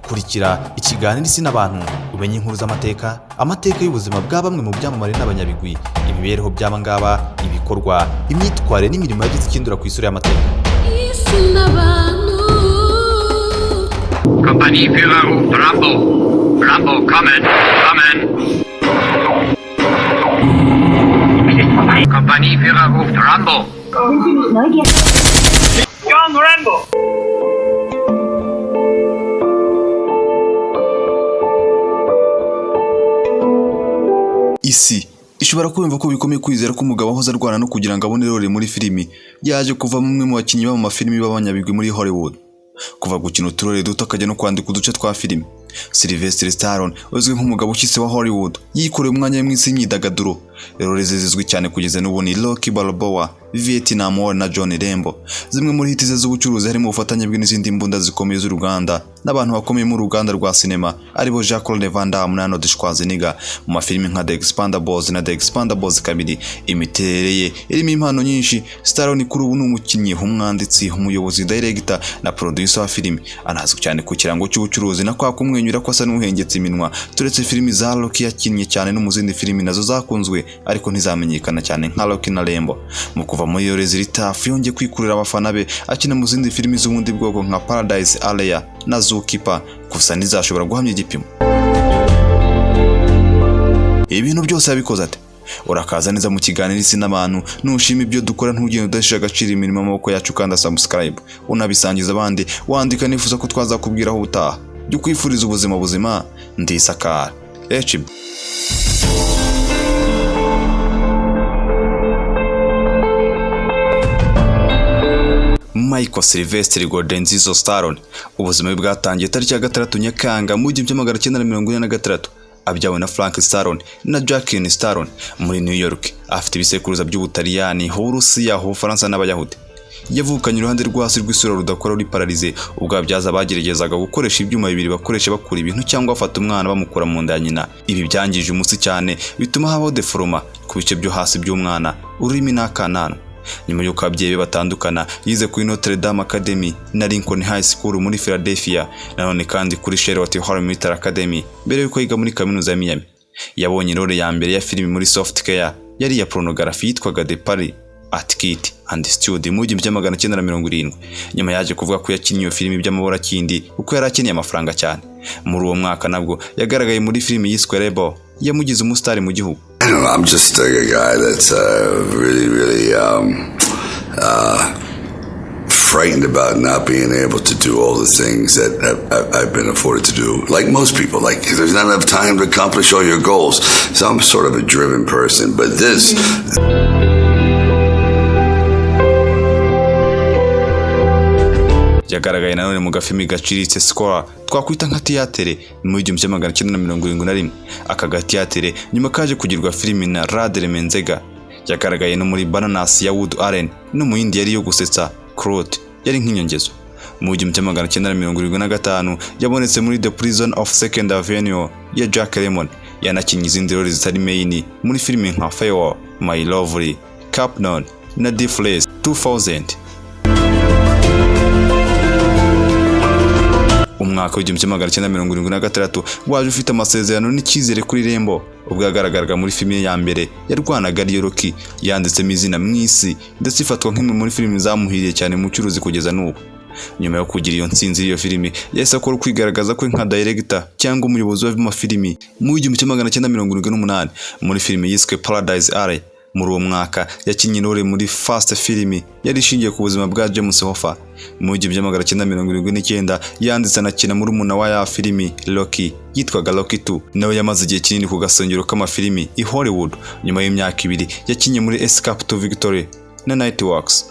kurikira ikiganiro isi n'abantu umenye inkuru z'amateka y'ubuzima bwa bamwe mu byamamare n'abanyabigwi, imibereho by'abangaba, ibikorwa, imyitwarire n'imirimo yagize ikindura ku isura y'amateka. Isi n'abantu. Kompanieführer ruft Rambo. Rambo, kommen. Kompanieführer ruft Rambo. John Rambo. Isi ishobora kumva ko bikomeye kwizera ko umugabo ahoza arwana no kugira ngo abone role muri filimi yaje kuva umwe mu bakinnyi ba mu mafilimi b'abanyabigwi muri Hollywood, kuva gukina uturore duto akajya no kwandika uduce twa filimi. Sylvester Stallone uzwi nk'umugabo ukise wa Hollywood yikoreye umwanya mu isi y'imyidagaduro. Role ze zizwi cyane kugeza n'ubu ni Rocky Balboa, Vietnam War na John Rambo. Zimwe muri hiti ze z'ubucuruzi harimo ubufatanye bwe n'izindi mbunda zikomeye z'uruganda n'abantu bakomeye mu ruganda rwa sinema aribo Jean-Claude Van Damme na Arnold Schwarzenegger mu mafilimi nka The Expendables na The Expendables 2. Imiterere ye irimo impano nyinshi. Stallone kuri ubu ni umukinnyi, umwanditsi, umuyobozi, director na producer wa filimi. Anazwi cyane ku kirango cy'ubucuruzi na kwa kumwenyura ko asa n'uhengetse iminwa. Turetse filimi za Rocky yakinnye cyane no mu zindi filimi nazo zakunzwe ariko ntizamenyekana cyane nka Rocky na Rambo. Mu kuva muri iyo Rezilitafu yongeye kwikurira abafana be akina mu zindi filimi z'ubundi bwoko nka Paradise Area na Zookeeper, gusa ntizashobora guhamya igipimo. Ibintu byose yabikoze ate? Urakaza neza mu kiganiro isi n'abantu. Nushima ibyo dukora ntugende udashira agaciro imirimo y'amaboko yacu kandi subscribe unabisangiza abandi, wandika nifuza ko twazakubwiraho ubutaha. Byo kwifuriza ubuzima buzima. Ndisakara HB. Michael Sylvester Goldenzizo Stallone ubuzima bwe bwatangiye tariki ya 6 Nyakanga mu 1946. Abyawe na Frank Stallone na Jacqueline Stallone muri New York. Afite ibisekuruza by'Ubutaliyani, Uburusiya, Ubufaransa n'Abayahudi. Yavukanye uruhande rw'asi rw'isura rudakora ruri paralize ubwo ababyaza bageragezaga gukoresha ibyuma bibiri bakoresha bakura ibintu cyangwa bafata umwana bamukura mu nda ya nyina. Ibi byangije umutsi cyane bituma habaho deforoma ku bice byo hasi by'umwana, ururimi n'akananwa. Nyuma y'uko ababyeyi be batandukana yize kuri Notre Dame Academy na Lincoln High School muri Philadelphia, nanone kandi kuri Charlotte Hall Military Academy mbere y'uko yiga muri kaminuza ya Miami. Yabonye role ya mbere ya filimi muri Soft Care yari ya pornography yitwaga The Party at Kit and Studio mu 1970. Nyuma yaje kuvuga ko yakinnye iyo filimi by'amabora kindi uko yari akeneye amafaranga cyane. Muri uwo mwaka nabwo yagaragaye muri filimi yiswe Rebel yamugize umustar mu gihugu. I'm just a guy that's really frightened about not being able to do all the things that I've been afforded to do. Like most people, like there's not enough time to accomplish all your goals. So I'm sort of a driven person, but this... Yagaragaye nanone mu gafilimi gaciritse Score twakwita nka theater mu 1971. Aka gatheater nyuma kaje kugirwa filimi na Radle Menzega. Yagaragaye no muri Bananas ya Woody Allen no mu yindi yari yo gusetsa Crowd yari nk'inyongezo. Mu 1975 yabonetse muri The Prison of Second Avenue ya Jack Lemmon. Yanakinnye izindi role zitari main muri filimi nka Farewell, My Lovely, Capnon na Deflace 2000. Umwaka wa 1976 waje ufite amasezerano n'icyizere kuri Rambo ubwo yagaragaraga muri filimi ya mbere yarwanaga ari Rocky yanditsemo izina mwisi ndetse ifatwa nk'imwe muri filimi zamuhiriye cyane mu cyuruzi kugeza n'ubu. Nyuma yo kugira iyo nsinzi iyo filimi yahise akora kwigaragaza ko nka director cyangwa umuyobozi w'amafilimi mu 1978 muri filimi yiswe Paradise Alley. Muri uwo mwaka yakinnye role muri Fast filimi yari ishingiye ku buzima bwa James Hoffa. Mu 1979 yanditse anakina muri umuna wa ya filimi Rocky yitwaga Rocky 2. Nawe yamaze igihe kinini ku gasongero k'amafilimi i Hollywood. Nyuma y'imyaka 2 yakinnye muri Escape to Victory na Nightworks.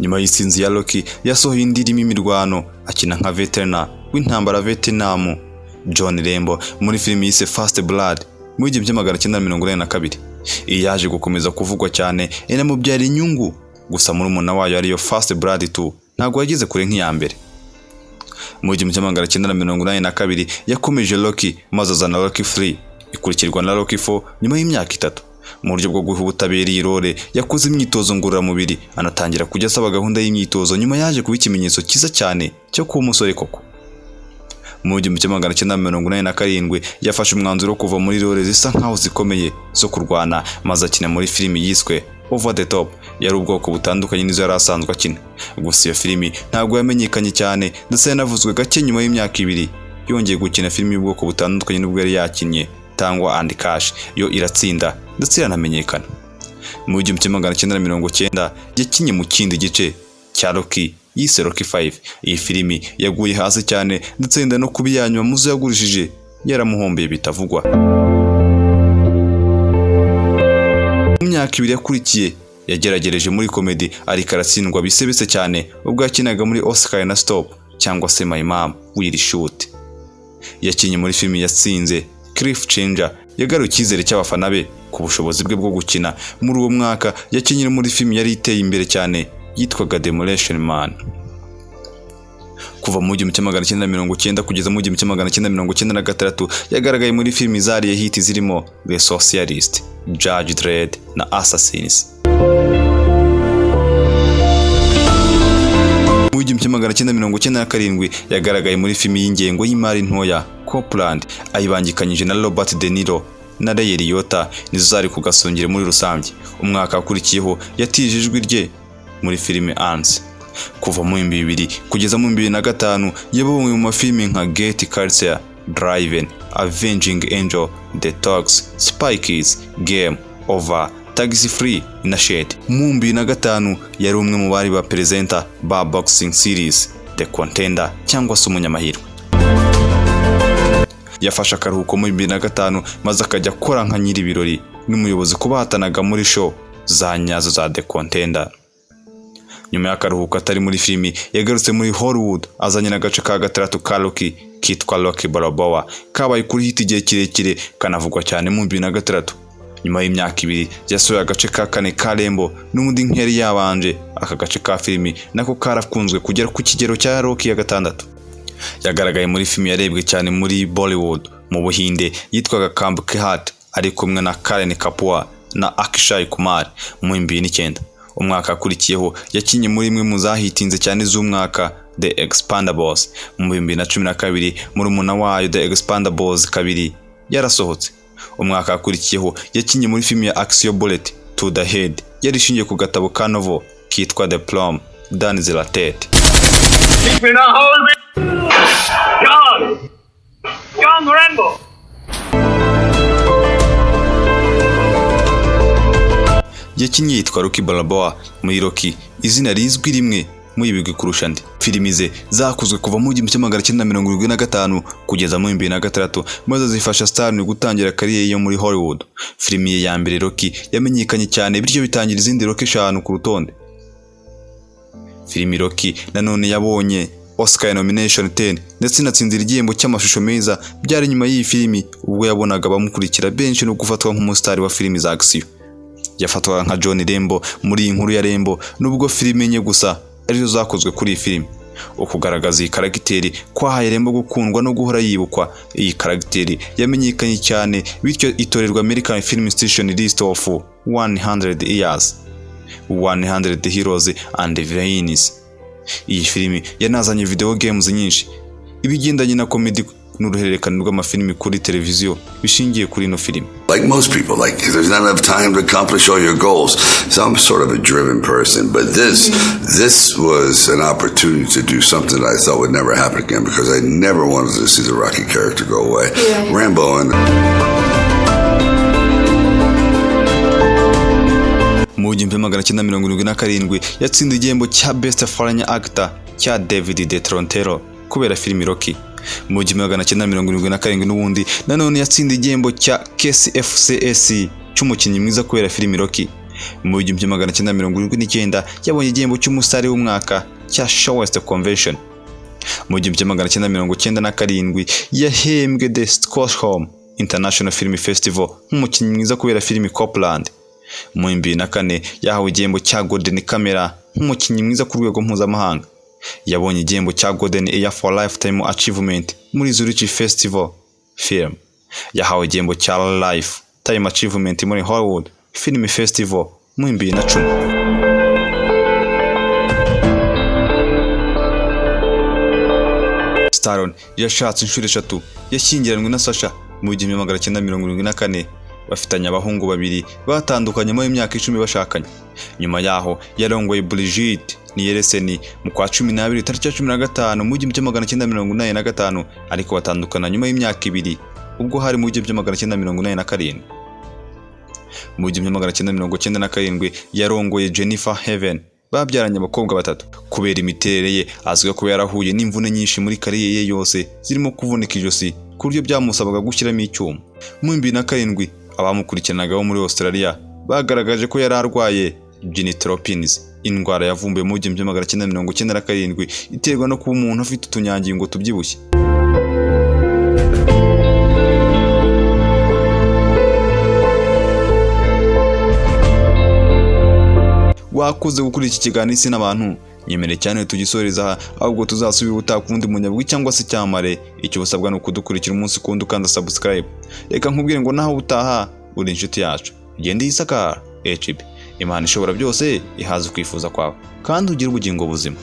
Nyuma y'isinzi ya Rocky yasohoye indirimbo imirwano akina nka veteran w'intambara Vietnam. John Rambo muri filimi yise First Blood mu 1982. Iyi yaje gukomeza kuvugwa cyane inamubyara inyungu, gusa muri umuna wayo ariyo First Blood 2 ntabwo yagize kure nk'iya mbere. Mu 1982 yakomeje Rocky maze azana Rocky 3 ikurikirwa na Rocky 4 nyuma y'imyaka 3. Mu buryo bwo guha ubutabera iyi role yakoze imyitozo ngororamubiri anatangira kujya asaba gahunda y'imyitozo, nyuma yaje kuba ikimenyetso cyiza cyane cyo kuba umusore koko. Mu 1987 yafashe umwanzuro wo kuva muri role zisa nkaho zikomeye zo kurwana, maze akina muri filimi yiswe Over the Top, yari ubwoko butandukanye n'izo yari asanzwe akina. Gusa iyo filimi ntabwo yamenyekanye cyane ndetse yanavuzwe gake nyuma y'imyaka 2 yongeye gukina filimi y'ubwoko butandukanye n'ubwo yari yakinnye Tango and Cash, yo iratsinda ndetse yanamenyekana. Mu 1990 yakinnye mu kindi gice cya Rocky yise Rocky 5. Iyi filimi yaguye hasi cyane ndetse yenda no kubiyanywa muzo yagurishije yaramuhombeye bitavugwa. Mu myaka 2 yakurikiye yageragereje muri komedi ariko aratsindwa bisebetse cyane ubwo yakinaga muri Oscar na Stop cyangwa se My Mom Will Shoot. Yakinnye muri filimi yatsinze Cliff Changer, yagaruye icyizere cy'abafana be ku bushobozi bwe bwo gukina. Muri uwo mwaka yakinnye muri filimi yari iteye imbere cyane yitwaga Demolition Man. Kuva mu 1990 kugeza mu 1996 yagaragaye muri filimi zariye hit zirimo The Socialist, Judge Dredd na Assassins. Mu 1997 yagaragaye muri filimi y'ingengo y'imari ntoya Copland, ayibangikanyije na Robert De Niro na Ray Liotta, nizo zari kugasongera muri rusange. Umwaka wakurikiyeho yatije ijwi rye muri filimi Ants. Kuva mu 2000 kugeza mu 2005 yabonye mu mafilimi nka Get Culture, Driven, Avenging Angel, The Talks, Spy Kids, Game Over, Taxi Free na Shade. Mu 2005 yari umwe mu bari ba presenter ba boxing series The Contender cyangwa se umunyamahirwe. Yafashe akaruhuko mu 2005 maze akajya akora nka nyiri birori n'umuyobozi kubahatanaga muri show za nyazo za The Contender. Nyuma y'akaruhuko atari muri filimi yagarutse muri Hollywood azanye n'agace ka gatandatu ka Rocky kitwa Rocky Balboa, kabaye kuri hit igihe kirekire kanavugwa cyane mu 2003. Nyuma y'imyaka 2 yasohoye agace ka 4 ka Rambo n'undi nkeri yabanje. Aka gace ka filimi nako karakunzwe kugera ku kigero cya Rocky ya 6. Yagaragaye muri filimi yarebwe cyane muri Bollywood mu Buhinde yitwaga Kamb Ke Hat ari kumwe na Karen Kapoor na Akshay Kumar mu 2009. Umwaka akurikiyeho yakinnye muri imwe mu zahitinze cyane z'umwaka The Expendables. Mu 2012 murumuna wayo The Expendables 2 yarasohotse. Umwaka akurikiyeho yakinnye muri filimi ya Action Bullet to the Head yari ishingiye ku gatabo ka novel kitwa The Plum Dance la Tête. John Rambo. Yakinnye yitwa Rocky Balboa. Muri Rocky izina rizwi rimwe mu ibigwi kurusha ndi. Filimi ze zakozwe kuva mu 1975 kugeza mu 2006 maze zifasha Stallone gutangira kariyeri yo muri Hollywood. Filimi ye ya mbere Rocky yamenyekanye cyane bityo bitangira izindi Rocky 5 ku rutonde. Filimi Rocky nanone yabonye Oscar nomination 10 ndetse inatsinzira igihembo cy'amashusho meza. Byari nyuma y'iyi filimi ubwo yabonaga bamukurikira benshi no gufatwa nk'umustar wa filimi za action. Yafatwaga nka John Rambo muri iyi nkuru ya Rambo nubwo filimi enye gusa arizo zakozwe kuri iyi filimi. Ukugaragaza iyi karagiteri kwahaye Rambo gukundwa no guhora yibukwa. Iyi karagiteri yamenyekanye cyane bityo itorerwa American Film Station List of 100 Years, 100 Heroes and Villains. Iyi filimi yanazanye video games nyinshi, ibigendanye na comedy n'uruhererekane rw'amafilimi kuri televiziyo bishingiye kuri ino filimi. Like most people, like there's not enough time to accomplish all your goals. So I'm sort of a driven person, but this was an opportunity to do something that I thought would never happen again because I never wanted to see the Rocky character go away. Yeah. Rambo and mu 1977 yatsinze igihembo cya Best Foreign Actor cya David De Toronto kubera filimi Rocky. Mu 1977 n'ubundi nanone yatsinze igihembo cya KCFCS cy'umukinnyi mwiza kubera filimi Rocky. Mu 1979 yabonye igihembo cy'umusare w'umwaka cya Showest Convention. Mu 1997 yahembwe The Stockholm International Film Festival nk'umukinnyi mwiza kubera filimi Copland. Mu 2004 yahawe igihembo cya Golden Camera nk'umukinnyi mwiza ku rwego mpuzamahanga. Yabonye igihembo cya Golden Ear for Lifetime Achievement muri Zurich Festival Film. Yahawe igihembo cya Life Time Achievement muri Hollywood Film Festival mu 2010. Stallone yashatse inshuro 3, yashyingiranywe na Sasha mu 1974, bafitanye abahungu babiri batandukanye mu myaka 10 bashakanye. Nyuma yaho yarongoye Brigitte Nielsen mu kwa 12 tariki 15 mu 1985, ariko batandukana nyuma y'imyaka 2 ubwo hari mu 1987. Mu 1997 yarongoye Jennifer Heaven, babyaranye abakobwa 3. Kubera imiterere ye azwiho kuba yarahuye n'imvune nyinshi muri kariyeri ye yose, zirimo kuvunika ijosi ku buryo byamusabaga gushyiramo icyuma. Mu 2007 abamukurikiranaga bo muri Australia bagaragaje ko yari arwaye genitropins, indwara yavumbuwe mu 1997 iterwa no kuba umuntu afite utunyangingo tubyibushye. Wakoze gukora iki kiganiro isi n'abantu, nyemere cyane tugisoreza ahubwo tuzasubira utakundi munyabwi cyangwa se cyamare. Icyo busabwa no kudukurikira umunsi kundi ukanda subscribe. Reka nkubwire ngo naho utaha uri inshuti yacu. Genda Isakara HB. Imana ishobora byose ihaza kwifuza kwawe kandi ugira ubugingo buzima.